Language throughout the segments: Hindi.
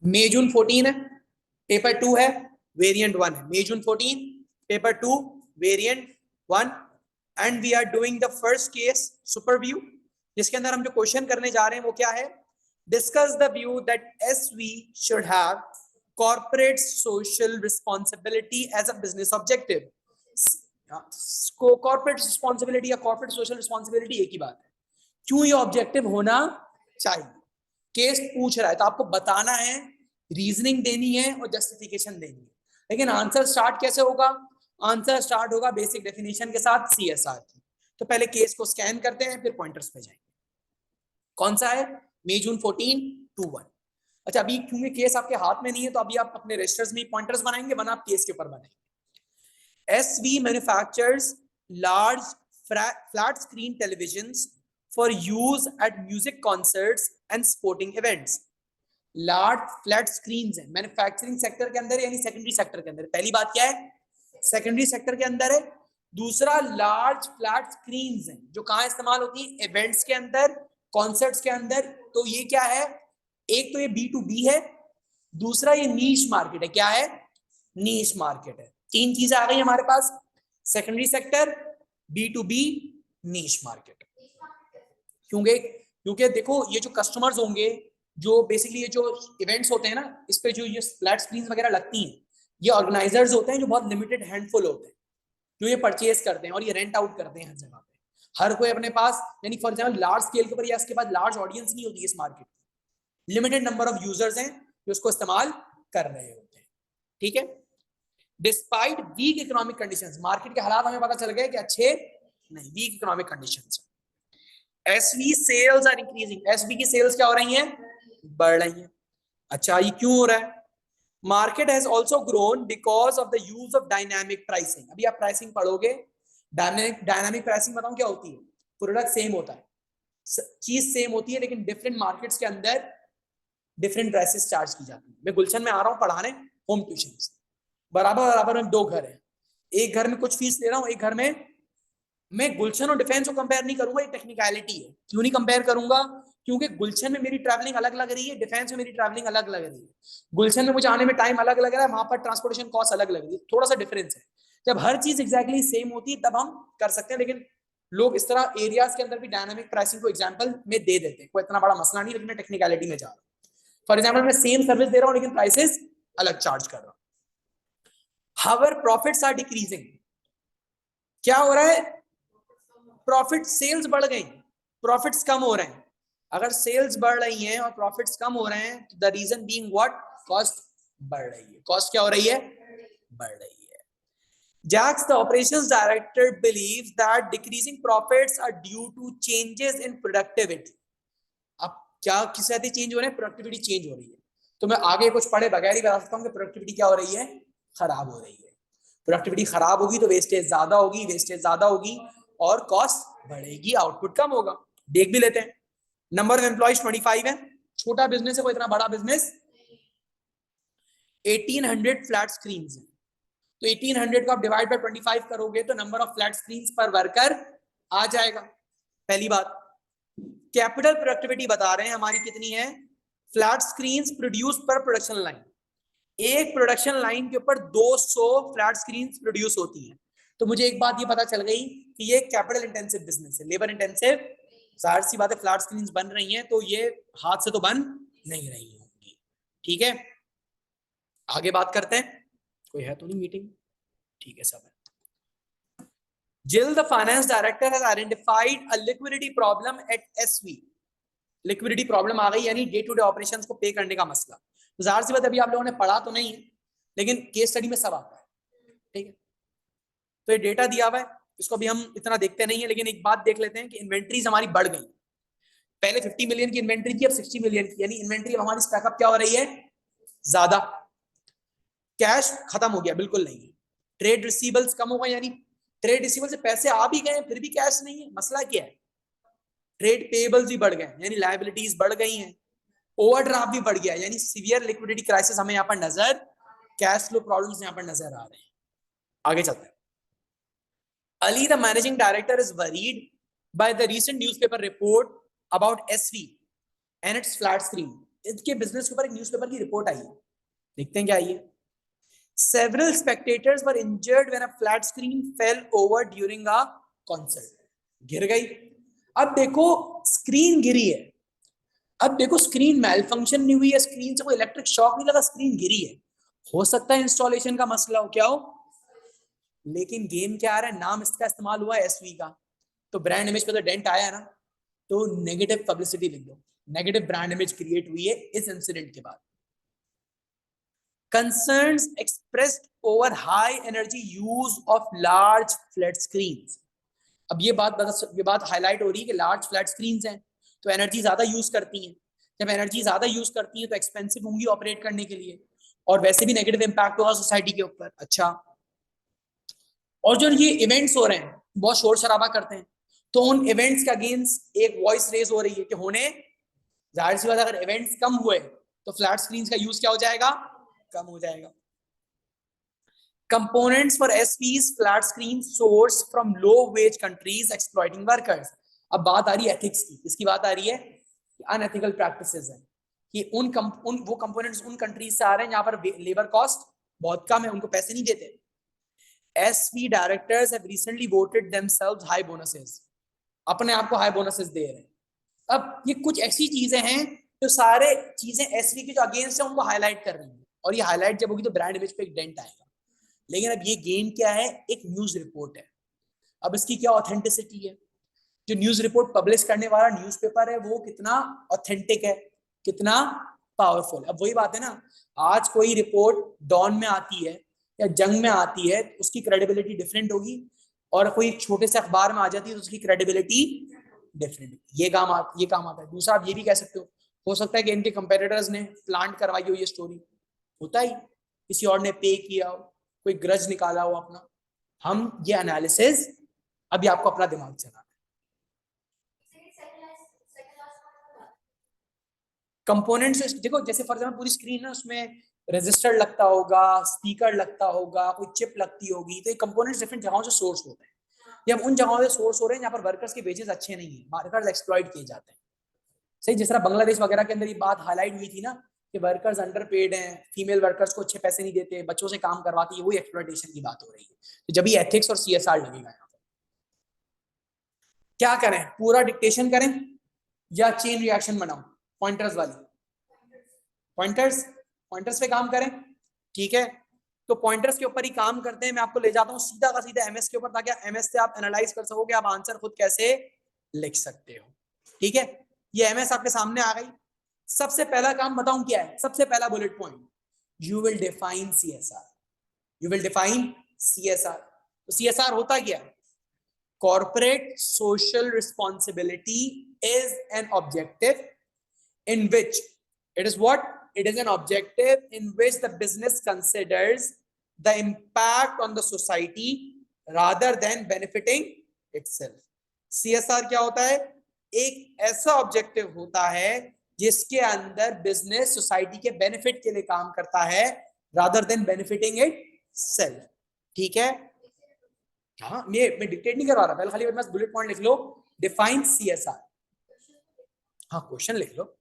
मई जून 14 है, पेपर 2 है, वेरिएंट 1 है। May June 14, paper 2, variant 1, and we are doing the first case SuperVue, जिसके अंदर हम जो क्वेश्चन करने जा रहे हैं वो क्या है, discuss the view that SV should have corporate social responsibility as a business objective. Corporate responsibility या कॉर्पोरेट सोशल रिस्पॉन्सिबिलिटी एक ही बात है, क्यों ये ऑब्जेक्टिव होना चाहिए। केस पूछ रहा है तो आपको बताना है, रीजनिंग देनी है और जस्टिफिकेशन देनी है। लेकिन आंसर स्टार्ट कैसे होगा, आंसर स्टार्ट होगा बेसिक डेफिनेशन के साथ सीएसआर की। तो पहले केस को स्कैन करते हैं, फिर पॉइंटर्स पे जाएंगे। कौन सा है, मई जून 14/2/1। अच्छा, अभी क्योंकि केस आपके हाथ में नहीं है तो अभी आप अपने रजिस्टर्स में पॉइंटर्स बनाएंगे, वरना आप केस के ऊपर बनाएंगे। SV manufactures large flat screen televisions for use at music concerts and sporting events. Large flat screens है मैन्युफैक्चरिंग सेक्टर के अंदर यानी सेकेंडरी सेक्टर के अंदर। पहली बात क्या है, सेकेंडरी सेक्टर के अंदर है। दूसरा, लार्ज फ्लैट स्क्रीन्स है जो कहां इस्तेमाल होती है, इवेंट्स के अंदर, कॉन्सर्ट्स के अंदर। तो ये क्या है, एक तो ये B2B है, दूसरा ये नीश मार्केट है। क्या है, नीश मार्केट है। तीन चीजें आ गई हमारे पास, secondary sector, B2B, niche market. क्योंकि देखो ये जो कस्टमर्स होंगे, जो बेसिकली ये जो इवेंट्स होते हैं ना, इस पे जो ये फ्लैट स्क्रीन वगैरह लगती हैं, ये ऑर्गेनाइजर्स होते हैं जो बहुत लिमिटेड हैंडफुल होते हैं जो ये परचेज करते हैं और ये रेंट आउट करते हैं हर जगह पे। हर कोई अपने पास, यानी फॉर एग्जाम्पल लार्ज स्केल के ऊपर या इसके बाद लार्ज ऑडियंस नहीं होती इस मार्केट में, लिमिटेड नंबर ऑफ यूजर्स हैं जो उसको इस्तेमाल कर रहे होते हैं। ठीक है, despite weak economic conditions, market के हालात हमें पता चल गए कि अच्छे नहीं, weak economic conditions. SV sales are increasing, SV की सेल्स क्या हो रही हैं, बढ़ रही हैं। अच्छा, ये क्यों हो रहा है, market has also grown because of the use of dynamic pricing. अभी आप प्राइसिंग पढ़ोगे, डायनामिक प्राइसिंग बताऊं क्या होती है, प्रोडक्ट सेम होता है, चीज सेम होती है, लेकिन डिफरेंट मार्केट्स के अंदर डिफरेंट प्राइसेस चार्ज की जाती है। मैं गुलशन में आ रहा हूं पढ़ाने होम ट्यूशन, बराबर बराबर में दो घर है, एक घर में कुछ फीस ले रहा हूं, एक घर में। मैं गुलशन और डिफेंस को कंपेयर नहीं करूंगा, ये टेक्निकलिटी है। क्यों नहीं कंपेयर करूंगा, क्योंकि गुलशन में मेरी ट्रैवलिंग अलग लग रही है, डिफेंस में मेरी ट्रैवलिंग अलग लग रही है। गुलशन में मुझे आने में टाइम अलग लग रहा है, वहां पर ट्रांसपोर्टेशन कॉस्ट अलग लग रही है, थोड़ा सा डिफरेंस है। जब हर चीज एग्जैक्टली सेम होती है तब हम कर सकते हैं, लेकिन लोग इस तरह एरियाज के अंदर भी डायनामिक प्राइसिंग को एग्जाम्पल में दे देते हैं। कोई इतना बड़ा मसला नहीं, लेकिन मैं टेक्निकलिटी में जा रहा हूँ। फॉर एग्जाम्पल, मैं सेम सर्विस दे रहा हूँ लेकिन प्राइसेस अलग चार्ज कर रहा हूँ। हाउएवर प्रॉफिट्स आर डिक्रीजिंग, क्या हो रहा है, प्रॉफिट, सेल्स बढ़ गई, प्रॉफिट्स कम हो रहे हैं। अगर सेल्स बढ़ रही हैं और प्रॉफिट्स कम हो रहे हैं, तो the reason being what, cost बढ़ रही है। कॉस्ट क्या हो रही है, बढ़ रही है। Jax, the operations director, believes that decreasing profits are due to changes in productivity. अब क्या किस तरह चेंज हो रहे हैं, प्रोडक्टिविटी चेंज हो रही है। तो मैं आगे कुछ पढ़े बगैर ही बता सकता हूँ कि प्रोडक्टिविटी क्या हो रही है, खराब हो रही है। प्रोडक्टिविटी खराब होगी तो वेस्टेज ज्यादा होगी, वेस्टेज ज्यादा होगी और कॉस्ट बढ़ेगी, आउटपुट कम होगा। देख भी लेते हैं, नंबर ऑफ एम्प्लॉइज 25 है, छोटा बिजनेस है, कोई इतना बड़ा बिजनेस। 1800 फ्लैट स्क्रीन है, तो 1800 को आप डिवाइड बाय 25 करोगे तो नंबर ऑफ फ्लैट स्क्रीन पर वर्कर आ जाएगा। पहली बात, कैपिटल प्रोडक्टिविटी बता रहे हैं हमारी कितनी है, फ्लैट स्क्रीन प्रोड्यूस पर प्रोडक्शन लाइन, एक प्रोडक्शन लाइन के ऊपर 200 फ्लैट स्क्रीन प्रोड्यूस होती हैं। तो मुझे एक बात ये पता चल गई कि ये कैपिटल इंटेंसिव बिजनेस है, लेबर इंटेंसिव। जाहिर सी बात है, फ्लैट स्क्रीन बन रही हैं तो ये हाथ से तो बन नहीं रही होंगी। ठीक है, आगे बात करते हैं। कोई है तो नहीं मीटिंग, ठीक है सब है। Jill, the finance director, has identified a liquidity problem at SV. Liquidity problem आ गई, यानी डे टू डे ऑपरेशंस को पे करने का मसला। तो जाहिर सी बात अभी आप लोगों ने पढ़ा तो नहीं है, लेकिन केस स्टडी में सब आता है। ठीक है, तो ये डेटा दिया हुआ है, इसको भी हम इतना देखते नहीं है, लेकिन एक बात देख लेते हैं कि इन्वेंट्रीज हमारी बढ़ गई। पहले 50 मिलियन की इन्वेंट्री थी, अब 60 मिलियन की, यानी इन्वेंट्री अब हमारी स्टैकअप क्या हो रही है, ज्यादा। कैश खत्म हो गया, बिल्कुल नहीं है। ट्रेड रिसीवेबल्स कम हो गए, यानी ट्रेड रिसीवेबल से पैसे आ भी गए फिर भी कैश नहीं है। मसला क्या है, ट्रेड पेबल्स भी बढ़ गए, यानी लायबिलिटीज बढ़ गई हैं। ओवरड्राफ्ट भी बढ़ गया, यानी सीवियर लिक्विडिटी क्राइसिस हमें यहाँ पर नजर, कैश फ्लो प्रॉब्लम्स यहाँ पर नजर आ रहे हैं। आगे चलते हैं। Ali, the managing director, is worried by the recent newspaper report about SV and its flat screen. इसके बिजनेस के ऊपर एक न्यूज़पेपर की रिपोर्ट आई है, देखते हैं क्या आई है। Several spectators were injured when a flat screen fell over during a concert. गिर गई। अब देखो स्क्रीन गिरी है, अब देखो स्क्रीन मैल फंक्शन नहीं हुई है, स्क्रीन से कोई इलेक्ट्रिक शॉक नहीं लगा, स्क्रीन गिरी है। हो सकता है इंस्टॉलेशन का मसला हो, क्या हो, लेकिन गेम क्या आ रहा है, नाम इसका इस्तेमाल हुआ है एसवी का, तो ब्रांड इमेज पे तो डेंट आया है ना, तो नेगेटिव पब्लिसिटी लिख दो, नेगेटिव ब्रांड इमेज क्रिएट हुई है इस इंसिडेंट के बाद। Concerns expressed over high energy use of large flat screens. अब ये बात हाईलाइट हो रही है कि लार्ज फ्लैट स्क्रीन्स हैं तो एनर्जी ज्यादा यूज करती हैं, जब एनर्जी ज्यादा यूज करती हैं तो एक्सपेंसिव होंगी ऑपरेट करने के लिए, और वैसे भी नेगेटिव इंपैक्ट होगा सोसाइटी के ऊपर। अच्छा, और जो ये इवेंट्स हो रहे हैं बहुत शोर शराबा करते हैं, तो उन इवेंट्स के अगेंस्ट एक वॉइस रेज हो रही है कि होने, जाहिर सी बात अगर इवेंट्स कम हुए तो फ्लैट स्क्रीन का यूज क्या हो जाएगा, कम हो जाएगा। Components for SV's flat screen sourced from low wage countries exploiting workers. अब बात आ रही है एथिक्स की, इसकी बात आ रही है अनएथिकल प्रैक्टिसेस है कि वो कंपोनेंट्स उन कंट्रीज से आ रहे हैं जहां पर लेबर कॉस्ट बहुत कम है, उनको पैसे नहीं देते। SV directors have recently voted themselves high bonuses, अपने आप को हाई बोनसेस दे रहे हैं। अब ये कुछ ऐसी चीजें हैं जो सारे चीजें एसवी के जो अगेंस्ट है उनको हाईलाइट कर रही है, और ये हाईलाइट जब होगी तो ब्रांड इमेज पे एक डेंट आएगा। लेकिन अब ये गेम क्या है, एक न्यूज रिपोर्ट है, अब इसकी क्या ऑथेंटिसिटी है, जो न्यूज रिपोर्ट पब्लिश करने वाला न्यूज़पेपर है वो कितना ऑथेंटिक है, कितना पावरफुल। अब वही बात है ना, आज कोई रिपोर्ट डॉन में आती है या जंग में आती है उसकी क्रेडिबिलिटी डिफरेंट होगी, और कोई छोटे से अखबार में आ जाती है तो उसकी क्रेडिबिलिटी डिफरेंट। ये काम आता है। दूसरा आप ये भी कह सकते हो सकता है कि इनके कंपेटिटर्स ने प्लांट करवाई हो ये स्टोरी, होता ही, किसी और ने पे किया हो, कोई ग्रज निकाला हो अपना। हम ये एनालिसिस अभी आपको अपना दिमाग चलाना है। कंपोनेंट्स देखो, जैसे फॉर एग्जांपल पूरी स्क्रीन है, उसमें रजिस्टर लगता होगा, स्पीकर लगता होगा, कोई चिप लगती होगी, तो ये कंपोनेंट्स डिफरेंट जगहों से सोर्स होते हैं। ये हम उन जगहों से सोर्स हो रहे हैं जहां पर वर्कर्स के वेजेस अच्छे नहीं है, वर्कर्स एक्सप्लॉइट किए जाते हैं। सही, जिस तरह बांग्लादेश वगैरह के अंदर ये बात हाईलाइट हुई थी ना कि वर्कर्स अंडरपेड हैं, फीमेल वर्कर्स को अच्छे पैसे नहीं देते, बच्चों से काम करवाती है, वही एक्सप्लॉइटेशन की बात हो रही है। तो जब ये एथिक्स और CSR लगेगा यहाँ पर, क्या करें, पूरा डिक्टेशन करें या चेन रिएक्शन बनाऊं, पॉइंटर्स वाली, पॉइंटर्स पे काम करें, ठीक है। तो पॉइंटर्स के ऊपर ही काम करते हैं, मैं आपको ले जाता हूं सीधा का सीधा MS के ऊपर, ताकि MS से आप एनालाइज कर सकोगे, आप आंसर खुद कैसे लिख सकते हो, ठीक है। ये MS आपके सामने आ गई। सबसे पहला काम बताऊं क्या है, सबसे पहला bullet point, you will define CSR, you will define CSR। तो CSR होता क्या है, corporate social responsibility is an objective in which it is what, it is an objective in which the business considers the impact on the society rather than benefiting itself. CSR क्या होता है, एक ऐसा ऑब्जेक्टिव होता है जिसके अंदर बिजनेस सोसाइटी के बेनिफिट के लिए काम करता है rather than benefiting it self, ठीक है। हाँ, मैं डिक्टेट नहीं करवा रहा, पहले खाली बस बुलेट पॉइंट लिख लो, डिफाइन CSR। हाँ, क्वेश्चन लिख लो।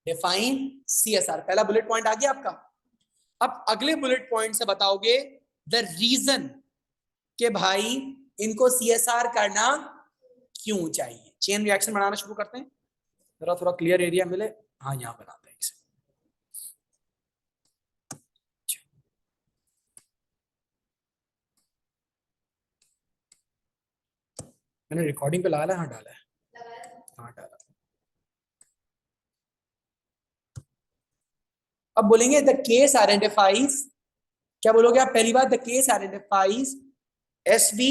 डिफाइन CSR, पहला बुलेट पॉइंट आ गया आपका। अब अगले बुलेट पॉइंट से बताओगे द रीजन कि भाई इनको CSR करना क्यों चाहिए। चेन रिएक्शन बनाना शुरू करते हैं, जरा थोड़ा क्लियर एरिया मिले। हाँ, यहां बनाते हैं इसे। मैंने रिकॉर्डिंग पे लगाया, हाँ डाला है, हाँ डाला। अब बोलेंगे द केस आइडेंटिफाइज, क्या बोलोगे आप, पहली बात, the case identifies SV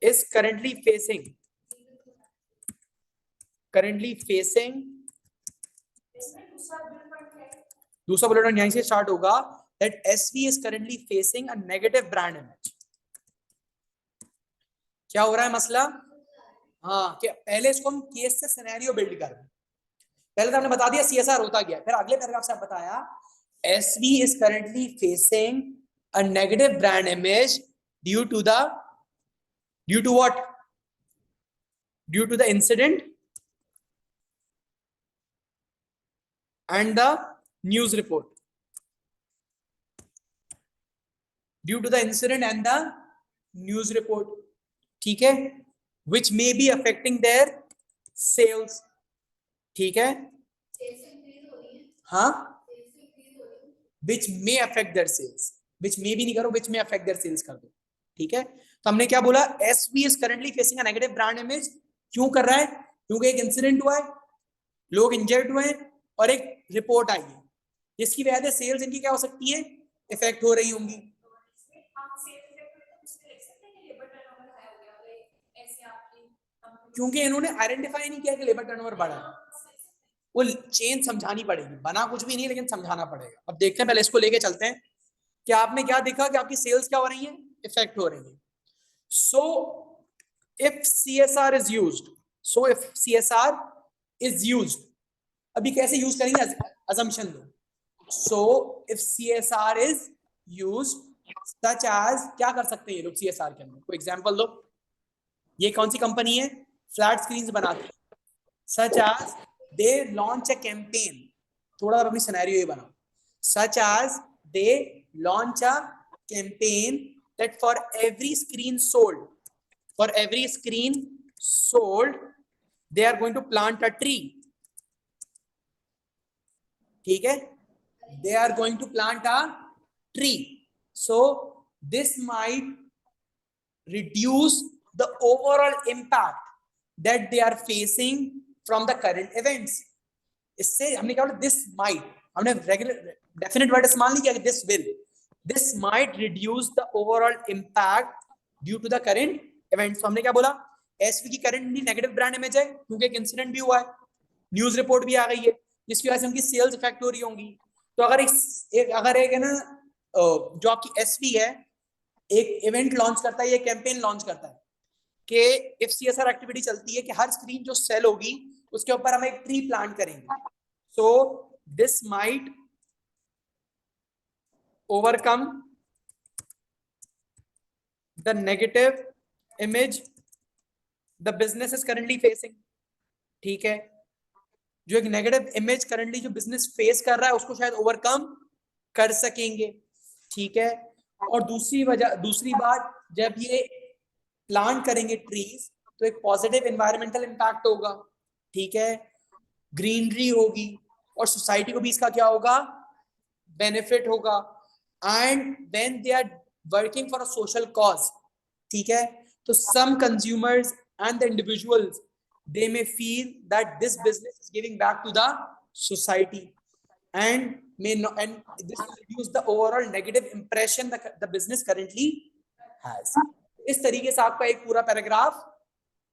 is currently facing दूसरा बुलेट पॉइंट यहीं से स्टार्ट होगा, that SV is currently facing a negative brand image। क्या हो रहा है मसला, हाँ, कि पहले इसको हम केस से सिनेरियो बिल्ड कर रहे हैं। पहले तो हमने बता दिया CSR होता क्या है, फिर अगले पैराग्राफ से बताया SV is currently facing a negative brand image due to the due to what? Due to the incident and the news report, due to the incident and the news report, ठीक है, which may be affecting their sales, ठीक है, हाँ, which may affect their sales, which may भी नहीं करो, which may affect their sales कर दो, ठीक है। तो हमने क्या बोला, SV is currently facing a negative brand image. क्यों कर रहा है? क्योंकि एक इंसिडेंट हुआ है, लोग इंजर्ड हुए हैं और एक रिपोर्ट आई है, जिसकी वजह से सेल्स इनकी क्या हो सकती है, इफेक्ट हो रही होंगी। क्योंकि इन्होंने आइडेंटिफाई नहीं किया कि लेबर टर्नओवर बढ़ा है, वो चेन समझानी पड़ेगी, बना कुछ भी नहीं लेकिन समझाना पड़ेगा। अब देखते हैं, पहले इसको लेके चलते हैं कि आपने क्या देखा कि आपकी सेल्स क्या हो रही है, इफेक्ट हो रही है। So if CSR is used, so if CSR is used, अभी कैसे यूज करेंगे, assumption दो। So if CSR is used such as, क्या कर सकते हैं ये लोग CSR के अंदर, कोई एग्जांपल दो। ये कौन सी कंपनी है, फ्लैट स्क्रीन्स बनाती है, such as they launch a campaign, थोड़ा और अपनी सिनेरियो ये बनाओ, such as they launch a campaign that for every screen sold, for every screen sold they are going to plant a tree, ठीक है, they are going to plant a tree, so this might reduce the overall impact that they are facing from the current events। इससे हमने क्या बोला, दिस माइट, हमने रेगुलर डेफिनेट वर्ड इस्तेमाल नहीं किया कि this will, this might reduce the overall impact due to the current events. हमने क्या बोला, एसवी की करंटली नेगेटिव ब्रांड इमेज है क्योंकि एक इंसिडेंट भी हुआ है, न्यूज रिपोर्ट भी आ गई है, जिसकी वजह से उनकी सेल्स इफेक्ट हो रही होंगी। तो अगर एक है ना, जो आपकी एसवी है, एक इवेंट लॉन्च करता है, ये कैंपेन लॉन्च करता है कि इफ CSR एक्टिविटी चलती है कि हर स्क्रीन जो सेल होगी उसके ऊपर हम एक ट्री प्लांट करेंगे, so this might overcome the negative image the business is currently facing, ठीक है, जो एक नेगेटिव इमेज करंटली जो बिजनेस फेस कर रहा है उसको शायद ओवरकम कर सकेंगे, ठीक है। और दूसरी बात, जब ये प्लांट करेंगे ट्रीज तो एक पॉजिटिव एनवायरमेंटल इंपैक्ट होगा, ठीक है, ग्रीनरी होगी और सोसाइटी को भी इसका क्या होगा, बेनिफिट होगा। And when they are working for a social cause, ठीक है, तो some consumers and the individuals they may feel that this business is giving back to the society and may not, and this will reduce the overall negative impression that the business currently has। इस तरीके से आपका एक पूरा पैराग्राफ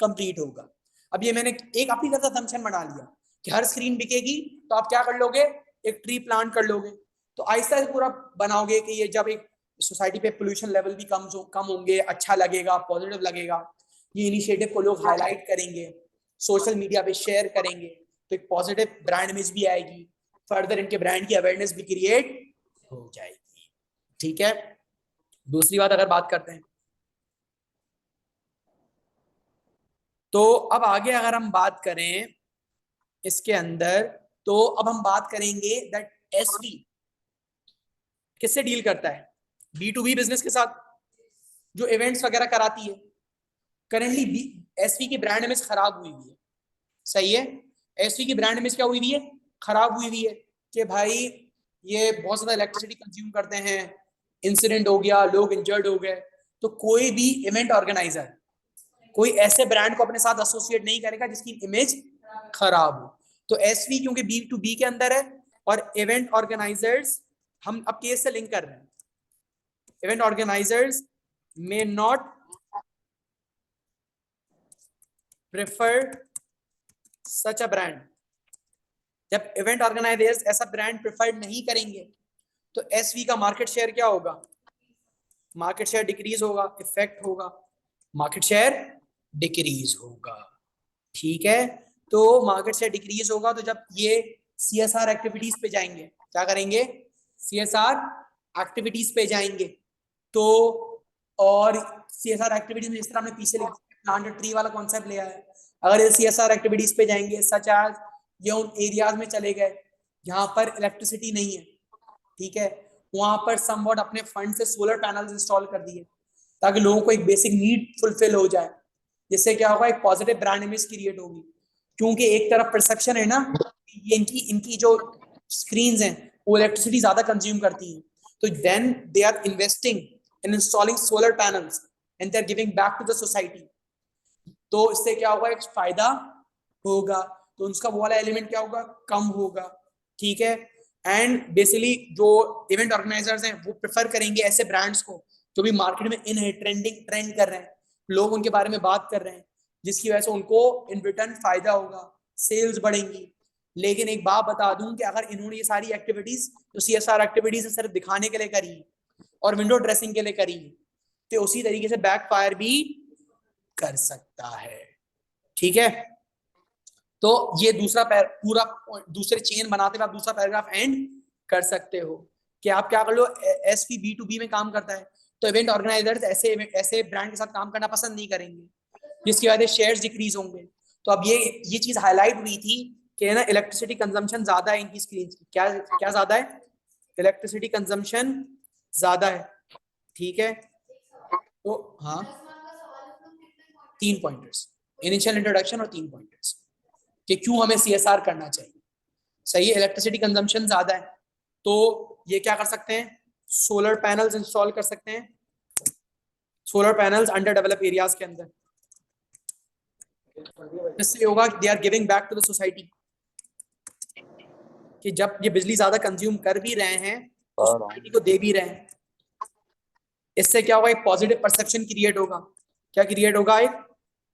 कंप्लीट होगा। अब ये मैंने एक अपनी तरफ से assumption बना लिया कि हर स्क्रीन बिकेगी तो आप क्या कर लोगे, एक ट्री प्लांट कर लोगे, तो आहिस्ता से पूरा बनाओगे कि ये जब एक सोसाइटी पे पोल्यूशन लेवल भी कम होंगे, अच्छा लगेगा, पॉजिटिव लगेगा, ये इनिशिएटिव को लोग हाईलाइट करेंगे, सोशल मीडिया पे शेयर करेंगे, तो एक पॉजिटिव ब्रांड इमेज भी आएगी, फर्दर इनके ब्रांड की अवेयरनेस भी क्रिएट हो जाएगी, ठीक है। दूसरी बात अगर बात करते हैं तो अब आगे अगर हम बात करें इसके अंदर, तो अब हम बात करेंगे दैट एसवी किससे डील करता है, B2B बिजनेस के साथ जो इवेंट्स वगैरह कराती है। करेंटली एसवी की ब्रांड इमेज खराब हुई हुई है, सही है, एसवी की ब्रांड इमेज क्या हुई हुई है, खराब हुई हुई है कि भाई ये बहुत ज्यादा इलेक्ट्रिसिटी कंज्यूम करते हैं, इंसिडेंट हो गया, लोग इंजर्ड हो गए, तो कोई भी इवेंट ऑर्गेनाइजर कोई ऐसे ब्रांड को अपने साथ एसोसिएट नहीं करेगा जिसकी इमेज खराब हो। तो एसवी क्योंकि B2B के अंदर है और इवेंट ऑर्गेनाइजर्स, हम अब केस से लिंक कर रहे हैं, event organisers may not prefer such a brand. जब इवेंट ऑर्गेनाइजर्स ऐसा ब्रांड प्रेफर नहीं करेंगे तो एसवी का मार्केट शेयर क्या होगा, मार्केट शेयर डिक्रीज होगा, इफेक्ट होगा, मार्केट शेयर डिक्रीज होगा, ठीक है। तो मार्केट शेयर डिक्रीज होगा तो जब ये CSR एक्टिविटीज पे जाएंगे, क्या करेंगे, CSR एक्टिविटीज पे जाएंगे, तो और सीएसआर एक्टिविटीज में जिस तरह हमने पीछे प्लांट ट्री वाला कॉन्सेप्ट लिया है, अगर ये सीएसआर एक्टिविटीज पे जाएंगे सच एज ये उन एरियाज में चले गए जहां पर इलेक्ट्रिसिटी नहीं है, ठीक है, वहां पर समवॉट अपने फंड से सोलर पैनल्स इंस्टॉल कर दिए ताकि लोगों को एक बेसिक नीड फुलफिल हो जाए, जिससे क्या होगा, एक पॉजिटिव ब्रांड इमेज क्रिएट होगी। क्योंकि एक तरफ परसेप्शन है ना, ये इनकी इनकी जो स्क्रीन्स हैं वो इलेक्ट्रिसिटी ज्यादा कंज्यूम करती हैं, तो then they are investing in installing solar panels and they are giving back to the society. तो इससे क्या होगा, एक फायदा होगा, तो उसका वो वाला एलिमेंट क्या होगा, कम होगा, ठीक है। एंड बेसिकली जो इवेंट ऑर्गेनाइजर्स हैं वो प्रेफर करेंगे ऐसे ब्रांड्स को जो भी मार्केट में इन है, ट्रेंड कर रहे हैं, लोग उनके बारे में बात कर रहे हैं, जिसकी वजह से उनको इन रिटर्न फायदा होगा, सेल्स बढ़ेंगी। लेकिन एक बात बता दूं कि अगर इन्होंने ये सारी एक्टिविटीज जो सीएसआर एक्टिविटीज सिर्फ दिखाने के लिए करी और विंडो ड्रेसिंग के लिए करी, तो उसी तरीके से बैकफायर भी कर सकता है, ठीक है। तो ये दूसरा पूरा दूसरे चेन बनाते हुए आप दूसरा पैराग्राफ एंड कर सकते हो कि आप क्या कर लो, एसपी B2B में काम करता है तो इवेंट ऑर्गेनाइजर्स ऐसे ऐसे ब्रांड के साथ काम करना पसंद नहीं करेंगे, जिसकी वजह से शेयर्स डिक्रीज होंगे। तो अब ये चीज हाईलाइट हुई थी कि ना इलेक्ट्रिसिटी कंजम्पशन ज्यादा है इनकी स्क्रीन की, क्या क्या ज्यादा है, इलेक्ट्रिसिटी कंजम्पशन ज्यादा है, ठीक है। तो हाँ, 3 पॉइंटर्स, इनिशियल इंट्रोडक्शन और 3 पॉइंटर्स कि क्यों हमें सीएसआर करना चाहिए। सही है, इलेक्ट्रिसिटी कंजम्पशन ज्यादा है तो ये क्या कर सकते हैं, सोलर पैनल्स इंस्टॉल कर सकते हैं, solar panels under develop areas के अंदर। इससे होगा they are giving back to the society, कि जब ये बिजली ज्यादा कंज्यूम कर भी रहे हैं तो सोसाइटी को दे भी रहे हैं। इससे क्या होगा, एक पॉजिटिव परसेप्शन क्रिएट होगा, क्या क्रिएट होगा, एक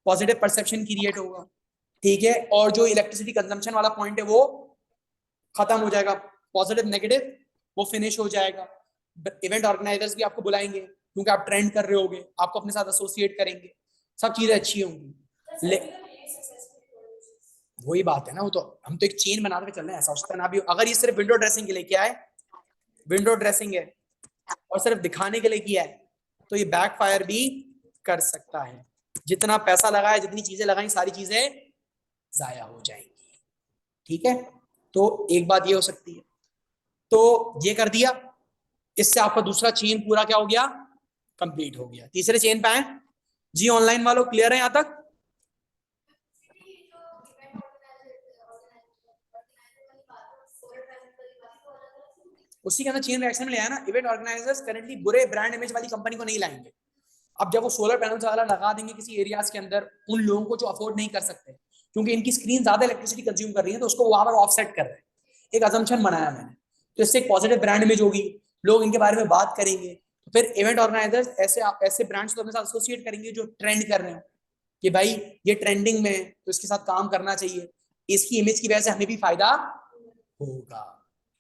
पॉजिटिव परसेप्शन क्रिएट होगा, ठीक है। और जो इलेक्ट्रिसिटी कंजम्पशन वाला पॉइंट है वो खत्म हो जाएगा, पॉजिटिव नेगेटिव वो फिनिश हो जाएगा। इवेंट ऑर्गेनाइजर्स भी आपको बुलाएंगे क्योंकि आप ट्रेंड कर रहे होगे, आपको अपने साथ एसोसिएट करेंगे, सब चीजें अच्छी होंगी। वही बात है ना, वो तो हम तो एक चेन बना के चल रहे हैं, ऐसा उसका ना भी। अगर ये सिर्फ विंडो ड्रेसिंग के लिए किया है, विंडो ड्रेसिंग है और सिर्फ दिखाने के लिए किया है, तो ये बैकफायर भी कर सकता है। जितना पैसा लगाया, जितनी चीजें लगाई, सारी चीजें जाया हो जाएंगी, ठीक है। तो एक बात ये हो सकती है, तो ये कर दिया, इससे आपका दूसरा चेन पूरा क्या हो गया, कंप्लीट हो गया। तीसरे चेन पे आए जी, ऑनलाइन वालों क्लियर है यहां तक? उसी के अंदर चेन रिएक्शन में ले आया ना, इवेंट ऑर्गेनाइजर्स करंटली बुरे ब्रांड इमेज वाली कंपनी को नहीं लाएंगे। अब जब वो सोलर पैनल्स वाला लगा देंगे किसी एरियाज के अंदर, उन लोगों को जो अफोर्ड नहीं कर सकते क्योंकि इनकी स्क्रीन ज्यादा इलेक्ट्रिसिटी कंज्यूम कर रही है, तो उसको वहां पर ऑफसेट कर रहे हैं। एक अजम्पशन बनाया मैंने, तो इससे एक पॉजिटिव ब्रांड इमेज होगी, लोग इनके बारे में बात करेंगे, तो फिर इवेंट ऑर्गेनाइजर्स ऐसे ब्रांड्स को अपने साथ एसोसिएट करेंगे जो ट्रेंड कर रहे हैं कि भाई ये ट्रेंडिंग में है तो इसके साथ काम करना चाहिए, इसकी इमेज की वजह से हमें भी फायदा होगा,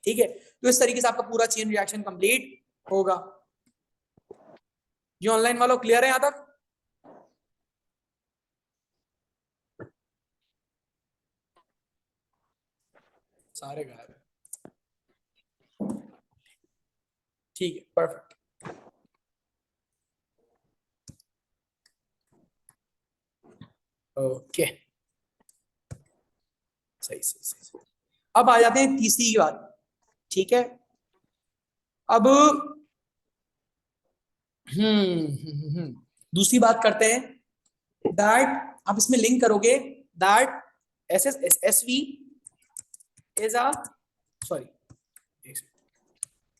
ठीक है। तो इस तरीके से आपका पूरा चेन रिएक्शन कंप्लीट होगा। ये ऑनलाइन वालों क्लियर है यहां तक? सारे गायब है, ठीक है, परफेक्ट। ओके, सही सही सही। अब आ जाते हैं तीसरी बात, ठीक है। अब दूसरी बात करते हैं, दैट आप इसमें लिंक करोगे that SV is a, sorry,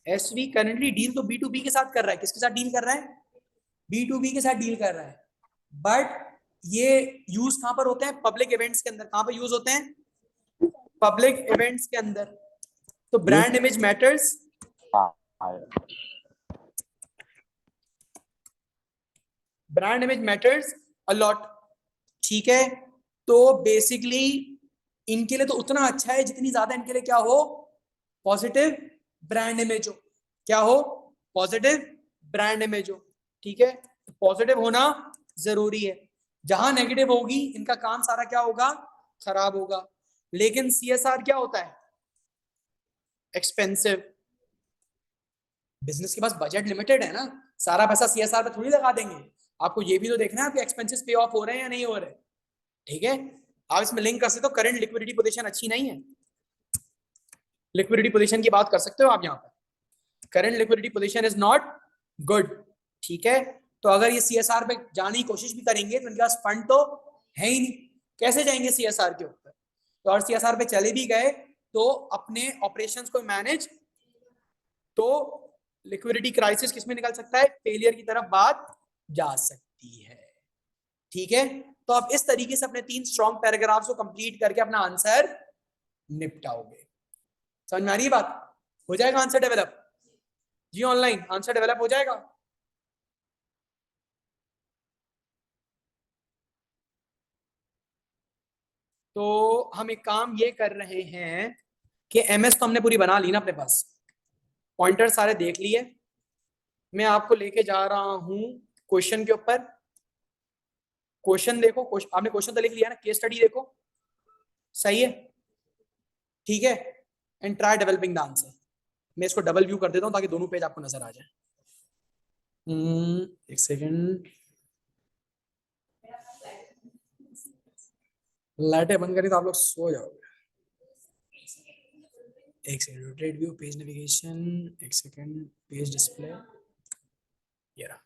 SV currently deal to B2B के साथ कर रहा है, किसके साथ डील कर रहा है, B2B के साथ डील कर रहा है। बट ये यूज कहां पर होते हैं, पब्लिक इवेंट्स के अंदर। कहां पर यूज होते हैं, पब्लिक इवेंट्स के अंदर। तो brand image matters, brand image matters a lot, ठीक है। तो बेसिकली इनके लिए तो उतना अच्छा है जितनी ज्यादा इनके लिए क्या हो, पॉजिटिव ब्रांड इमेज हो, क्या हो, पॉजिटिव ब्रांड इमेज हो, ठीक है। पॉजिटिव होना जरूरी है, जहां नेगेटिव होगी इनका काम सारा क्या होगा, खराब होगा। लेकिन सीएसआर क्या होता है, एक्सपेंसिव, बिजनेस के पास बजट लिमिटेड है ना, सारा पैसा सीएसआर पे थोड़ी लगा देंगे, आपको ये भी तो देखना है आपके एक्सपेंसेस पे ऑफ हो रहे हैं या नहीं हो रहे। ठीक है, आप इसमें लिंक कर सकते हो, करंट लिक्विडिटी पोजीशन अच्छी नहीं है, लिक्विडिटी पोजीशन की बात कर सकते हो आप यहाँ पे, current liquidity position is not good. ठीक है, तो अगर ये सीएसआर पे जाने की कोशिश भी करेंगे तो इनके पास फंड तो है ही नहीं, कैसे जाएंगे सीएसआर के ऊपर। तो अगर सीएसआर पे चले भी गए तो अपने ऑपरेशंस को मैनेज, तो लिक्विडिटी क्राइसिस किसमें निकल सकता है, फेलियर की तरफ बात जा सकती है। ठीक है, तो आप इस तरीके से अपने 3 स्ट्रॉन्ग पैराग्राफ्स को कंप्लीट करके अपना आंसर निपटाओगे। समझ में आ रही है बात, हो जाएगा आंसर डेवलप जी, ऑनलाइन आंसर डेवलप हो जाएगा। तो हम एक काम ये कर रहे हैं कि एमएस तो हमने पूरी बना ली ना अपने पास, पॉइंटर सारे देख लिए, मैं आपको लेके जा रहा हूं क्वेश्चन के ऊपर। क्वेश्चन देखो, आपने क्वेश्चन तो लिख लिया ना, केस स्टडी देखो, सही है, ठीक है, and try developing the answer. मैं इसको डबल व्यू कर देता हूं ताकि दोनों पेज आपको नजर आ जाए। एक सेकेंड, लाइटें बंद करी तो आप लोग सो जाओगे। एक second, rotate view, page navigation, एक सेकेंड, पेज डिस्प्ले, ये रहा,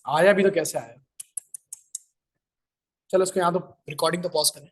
आया भी तो कैसे आया। चलो इसको यहाँ तो रिकॉर्डिंग तो पॉज करें।